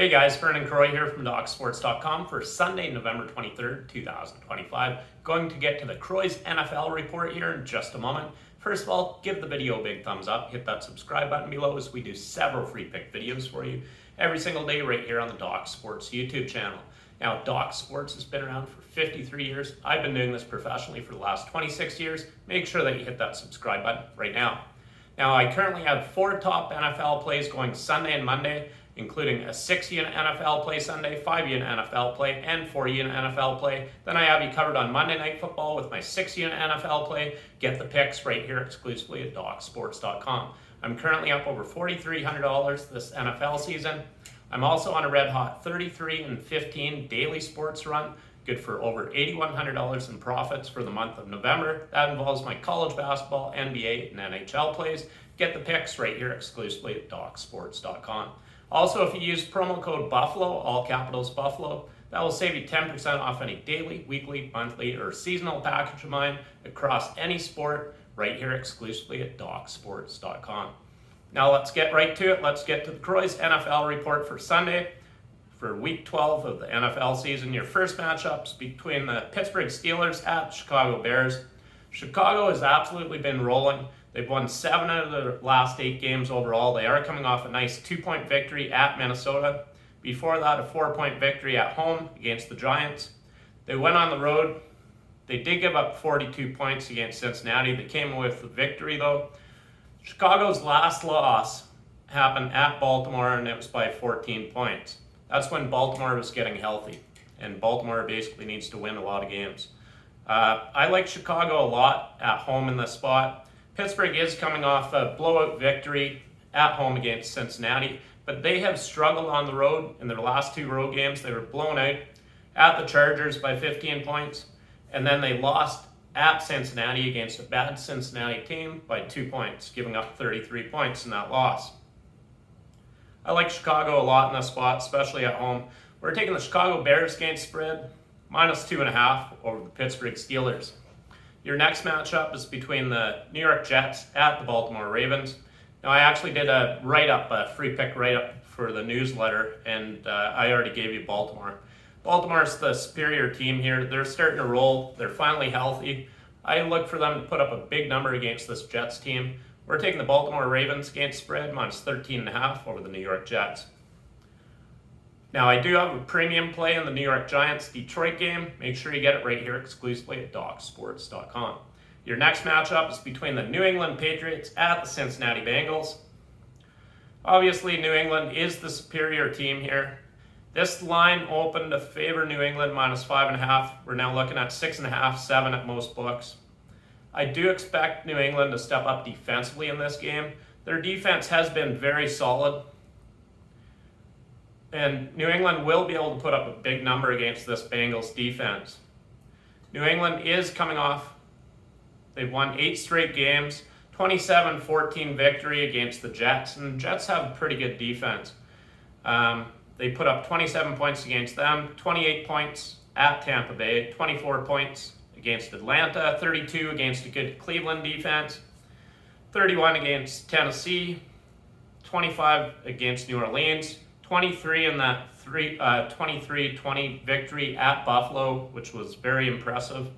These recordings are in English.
Hey guys, Vernon Croy here from DocSports.com for Sunday, November 23rd, 2025. Going to get to the Croy's NFL report here in just a moment. First of all, give the video a big thumbs up, hit that subscribe button below as we do several free pick videos for you every single day right here on the Doc Sports YouTube channel. Now, Doc Sports has been around for 53 years. I've been doing this professionally for the last 26 years. Make sure that you hit that subscribe button right now. Now, I currently have 4 top NFL plays going Sunday and Monday, including a 6-unit NFL play Sunday, 5-unit NFL play, and 4-unit NFL play. Then I have you covered on Monday Night Football with my 6-unit NFL play. Get the picks right here exclusively at DocSports.com. I'm currently up over $4,300 this NFL season. I'm also on a red-hot 33-15 daily sports run, good for over $8,100 in profits for the month of November. That involves my college basketball, NBA, and NHL plays. Get the picks right here exclusively at DocSports.com. Also, if you use promo code BUFFALO, all capitals Buffalo, that will save you 10% off any daily, weekly, monthly, or seasonal package of mine across any sport right here exclusively at DocSports.com. Now let's get right to it. Let's get to the Croy's NFL report for Sunday for Week 12 of the NFL season. Your first matchups between the Pittsburgh Steelers at Chicago Bears. Chicago has absolutely been rolling. They've won 7 out of their last 8 games overall. They are coming off a nice 2-point victory at Minnesota. Before that, a 4-point victory at home against the Giants. They went on the road. They did give up 42 points against Cincinnati. They came with the victory, though. Chicago's last loss happened at Baltimore, and it was by 14 points. That's when Baltimore was getting healthy, and Baltimore basically needs to win a lot of games. I like Chicago a lot at home in this spot. Pittsburgh is coming off a blowout victory at home against Cincinnati, but they have struggled on the road in their last 2 road games. They were blown out at the Chargers by 15 points, and then they lost at Cincinnati against a bad Cincinnati team by 2 points, giving up 33 points in that loss. I like Chicago a lot in this spot, especially at home. We're taking the Chicago Bears against spread, minus 2.5 over the Pittsburgh Steelers. Your next matchup is between the New York Jets at the Baltimore Ravens. Now, I actually did a free pick write-up for the newsletter, and I already gave you Baltimore. Baltimore's the superior team here. They're starting to roll. They're finally healthy. I look for them to put up a big number against this Jets team. We're taking the Baltimore Ravens against spread, minus 13.5 over the New York Jets. Now, I do have a premium play in the New York Giants-Detroit game. Make sure you get it right here exclusively at DocSports.com. Your next matchup is between the New England Patriots at the Cincinnati Bengals. Obviously, New England is the superior team here. This line opened to favor New England, minus 5.5. We're now looking at 6.5, 7 at most books. I do expect New England to step up defensively in this game. Their defense has been very solid, and New England will be able to put up a big number against this Bengals defense. New England is coming off, they've won 8 straight games, 27-14 victory against the Jets, and the Jets have a pretty good defense. They put up 27 points against them, 28 points at Tampa Bay, 24 points against Atlanta, 32 against a good Cleveland defense, 31 against Tennessee, 25 against New Orleans, 23 in that 23-20 victory at Buffalo, which was very impressive.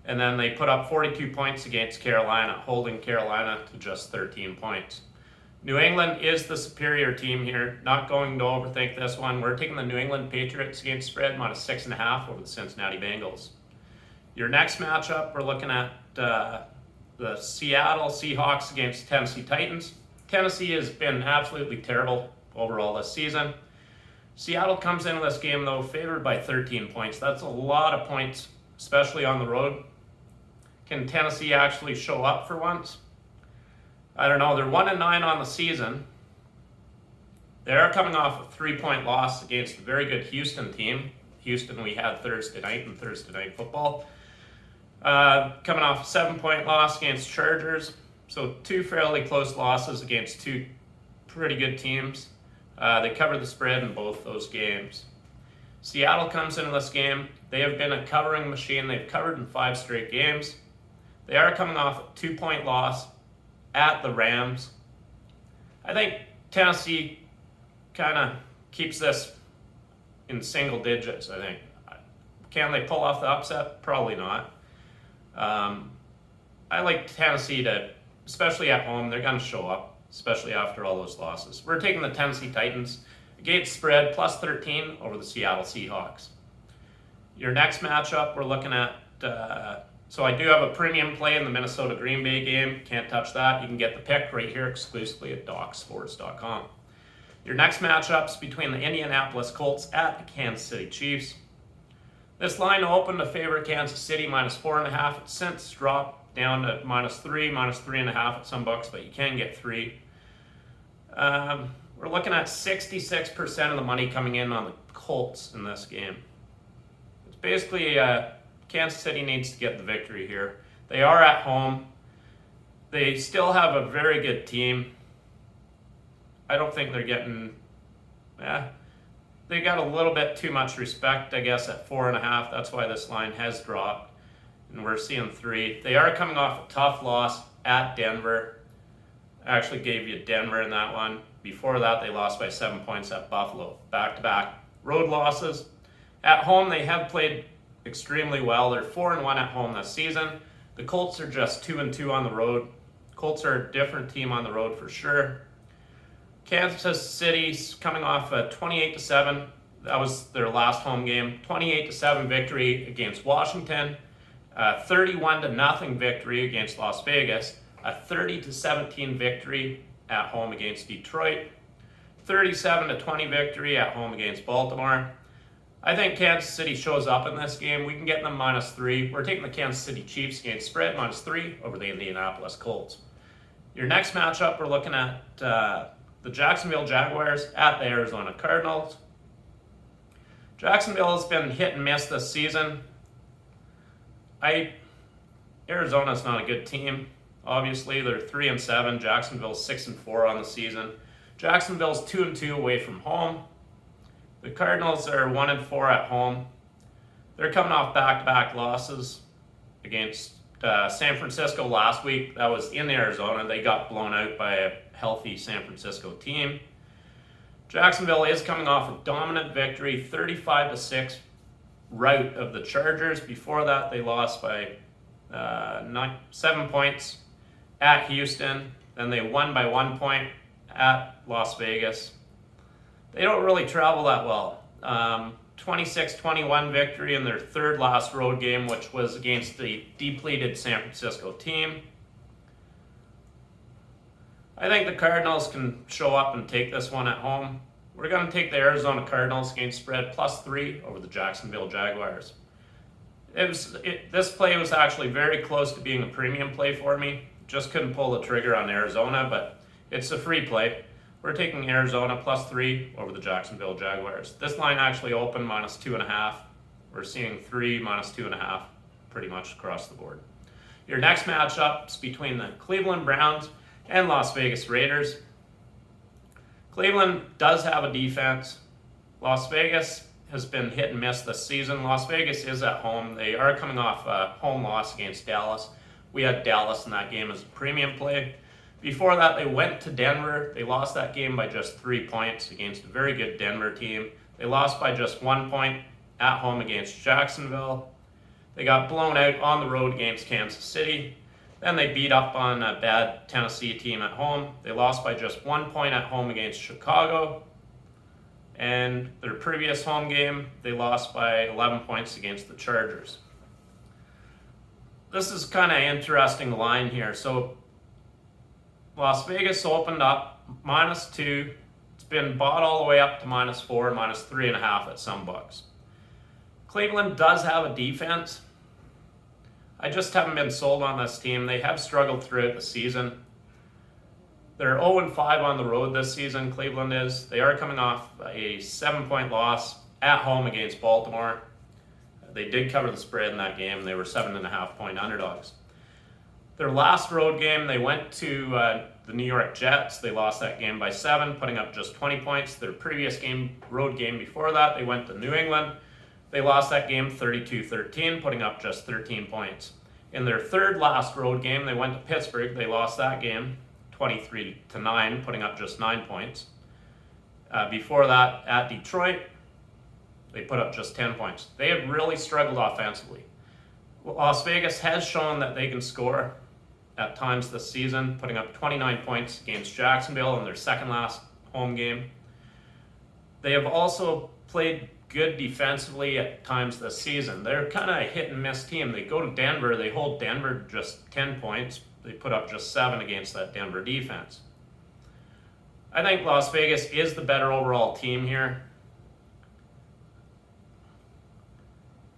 And then they put up 42 points against Carolina, holding Carolina to just 13 points. New England is the superior team here. Not going to overthink this one. We're taking the New England Patriots against spread, minus 6.5 over the Cincinnati Bengals. Your next matchup, we're looking at the Seattle Seahawks against Tennessee Titans. Tennessee has been absolutely terrible overall this season. Seattle comes into this game, though, favored by 13 points. That's a lot of points, especially on the road. Can Tennessee actually show up for once? I don't know. They're 1-9 on the season. They are coming off a 3-point loss against a very good Houston team. Houston we had Thursday night in Thursday Night Football. Coming off a 7-point loss against Chargers. So 2 fairly close losses against 2 pretty good teams. They covered the spread in both those games. Seattle comes into this game. They have been a covering machine. They've covered in 5 straight games. They are coming off a 2-point loss at the Rams. I think Tennessee kind of keeps this in single digits, I think. Can they pull off the upset? Probably not. I like Tennessee to, especially at home, they're going to show up, especially after all those losses. We're taking the Tennessee Titans against spread plus 13 over the Seattle Seahawks. Your next matchup, we're looking at, so I do have a premium play in the Minnesota Green Bay game. Can't touch that. You can get the pick right here exclusively at DocSports.com. Your next matchup's between the Indianapolis Colts at the Kansas City Chiefs. This line opened to favor Kansas City minus 4.5. It's since dropped down to minus 3.5 at some books, but you can get 3. We're looking at 66% of the money coming in on the Colts in this game. It's basically Kansas City needs to get the victory here. They are at home. They still have a very good team. I don't think they're getting... they got a little bit too much respect, I guess, at 4.5. That's why this line has dropped. And we're seeing 3. They are coming off a tough loss at Denver. I actually gave you Denver in that one. Before that, they lost by 7 points at Buffalo. Back-to-back road losses. At home, they have played extremely well. They're 4-1 at home this season. The Colts are just 2-2 on the road. Colts are a different team on the road for sure. Kansas City's coming off a 28-7. That was their last home game. 28-7 victory against Washington. 31-0 victory against Las Vegas. A 30-17 victory at home against Detroit. 37-20 victory at home against Baltimore. I think Kansas City shows up in this game. We can get them minus 3. We're taking the Kansas City Chiefs against spread minus 3 over the Indianapolis Colts. Your next matchup, we're looking at the Jacksonville Jaguars at the Arizona Cardinals. Jacksonville has been hit and miss this season. Arizona's not a good team. Obviously, they're 3-7. Jacksonville's 6-4 on the season. Jacksonville's 2-2 away from home. The Cardinals are 1-4 at home. They're coming off back-to-back losses against San Francisco last week. That was in Arizona. They got blown out by a healthy San Francisco team. Jacksonville is coming off a dominant victory, 35-6 rout of the Chargers. Before that, they lost by 7 points at Houston. Then they won by 1 point at Las Vegas. They don't really travel that well. 26-21 victory in their third last road game, which was against the depleted San Francisco team. I think the Cardinals can show up and take this one at home. We're going to take the Arizona Cardinals against spread plus 3 over the Jacksonville Jaguars. This play was actually very close to being a premium play for me. Just couldn't pull the trigger on Arizona, but it's a free play. We're taking Arizona plus 3 over the Jacksonville Jaguars. This line actually opened minus 2.5. We're seeing 3 minus 2.5 pretty much across the board. Your next matchup is between the Cleveland Browns and Las Vegas Raiders. Cleveland does have a defense. Las Vegas has been hit and miss this season. Las Vegas is at home. They are coming off a home loss against Dallas. We had Dallas in that game as a premium play. Before that, they went to Denver. They lost that game by just 3 points against a very good Denver team. They lost by just 1 point at home against Jacksonville. They got blown out on the road against Kansas City. Then they beat up on a bad Tennessee team at home. They lost by just 1 point at home against Chicago. And their previous home game, they lost by 11 points against the Chargers. This is kind of an interesting line here. So Las Vegas opened up minus 2. It's been bought all the way up to minus 4, minus 3.5 at some books. Cleveland does have a defense. I just haven't been sold on this team. They have struggled throughout the season. They're 0-5 on the road this season, Cleveland is. They are coming off a 7-point loss at home against Baltimore. They did cover the spread in that game. They were 7.5-point underdogs. Their last road game, they went to the New York Jets. They lost that game by 7, putting up just 20 points. Their previous road game before that, they went to New England. They lost that game 32-13, putting up just 13 points. In their third last road game, they went to Pittsburgh. They lost that game 23-9, putting up just 9 points. Before that, at Detroit, they put up just 10 points. They have really struggled offensively. Las Vegas has shown that they can score at times this season, putting up 29 points against Jacksonville in their second last home game. They have also played good defensively at times this season. They're kind of a hit and miss team. They go to Denver, they hold Denver just 10 points. They put up just 7 against that Denver defense. I think Las Vegas is the better overall team here.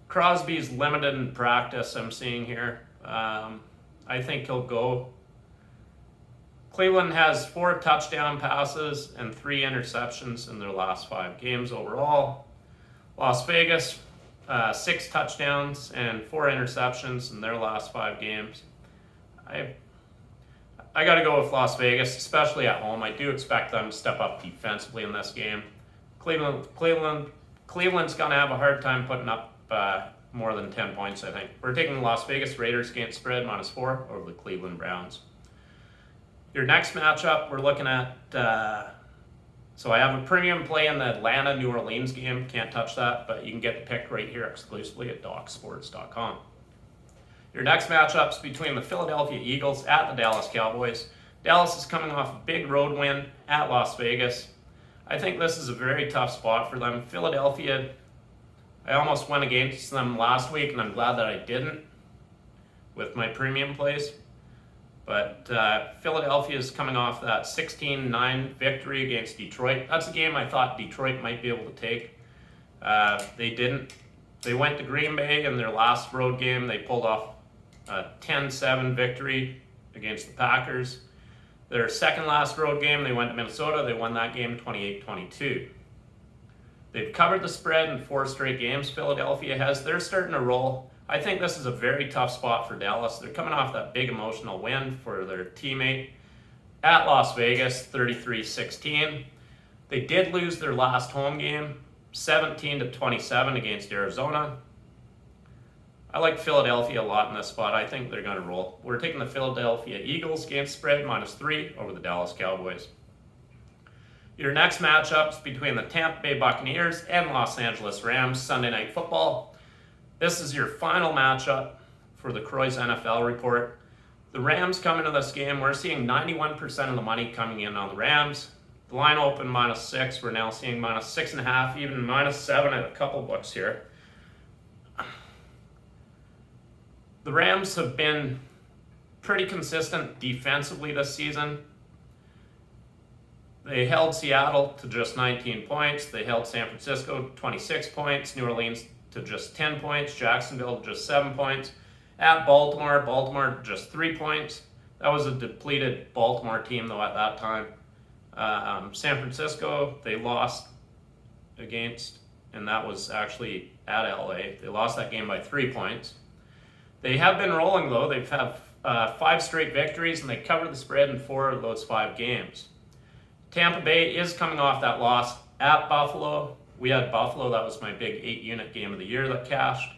Crosby's limited in practice, I'm seeing here. I think he'll go. Cleveland has 4 touchdown passes and 3 interceptions in their last 5 games overall. Las Vegas, 6 touchdowns and 4 interceptions in their last 5 games. I got to go with Las Vegas, especially at home. I do expect them to step up defensively in this game. Cleveland's going to have a hard time putting up more than 10 points, I think. We're taking the Las Vegas Raiders against spread -4 over the Cleveland Browns. Your next matchup, we're looking at, so I have a premium play in the Atlanta-New Orleans game. Can't touch that, but you can get the pick right here exclusively at DocSports.com. Your next matchup's between the Philadelphia Eagles at the Dallas Cowboys. Dallas is coming off a big road win at Las Vegas. I think this is a very tough spot for them. Philadelphia, I almost went against them last week, and I'm glad that I didn't with my premium plays. But Philadelphia is coming off that 16-9 victory against Detroit. That's a game I thought Detroit might be able to take. They didn't. They went to Green Bay in their last road game. They pulled off a 10-7 victory against the Packers. Their second last road game, they went to Minnesota. They won that game 28-22. They've covered the spread in 4 straight games. Philadelphia has. They're starting to roll. I think this is a very tough spot for Dallas. They're coming off that big emotional win for their teammate at Las Vegas, 33-16. They did lose their last home game, 17-27 against Arizona. I like Philadelphia a lot in this spot. I think they're going to roll. We're taking the Philadelphia Eagles against spread -3 over the Dallas Cowboys. Your next matchup's between the Tampa Bay Buccaneers and Los Angeles Rams, Sunday Night Football. This is your final matchup for the Croy's NFL report. The Rams come into this game. We're seeing 91% of the money coming in on the Rams. The line opened -6. We're now seeing -6.5, even -7 at a couple books here. The Rams have been pretty consistent defensively this season. They held Seattle to just 19 points. They held San Francisco 26 points. New Orleans to just 10 points. Jacksonville to just 7 points. At Baltimore just 3 points. That was a depleted Baltimore team, though, at that time. San Francisco, they lost against, and that was actually at LA. They lost that game by 3 points. They have been rolling, though. They've had 5 straight victories, and they covered the spread in 4 of those 5 games. Tampa Bay is coming off that loss at Buffalo. We had Buffalo. That was my big 8-unit game of the year that cashed.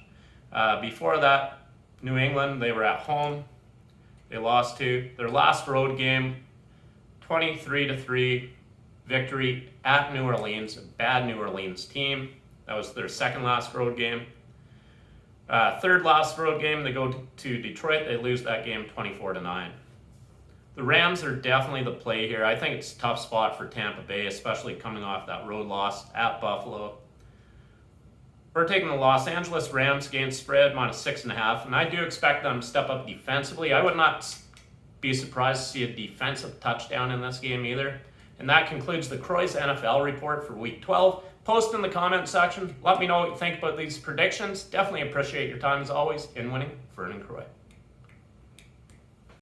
Before that, New England, they were at home. They lost to their last road game, 23-3 victory at New Orleans, a bad New Orleans team. That was their second last road game. Third last road game, they go to Detroit. They lose that game 24-9. The Rams are definitely the play here. I think it's a tough spot for Tampa Bay, especially coming off that road loss at Buffalo. We're taking the Los Angeles Rams against spread -6.5, and I do expect them to step up defensively. I would not be surprised to see a defensive touchdown in this game either. And that concludes the Croy's NFL report for Week 12. Post in the comment section. Let me know what you think about these predictions. Definitely appreciate your time as always in winning. Vernon Croy.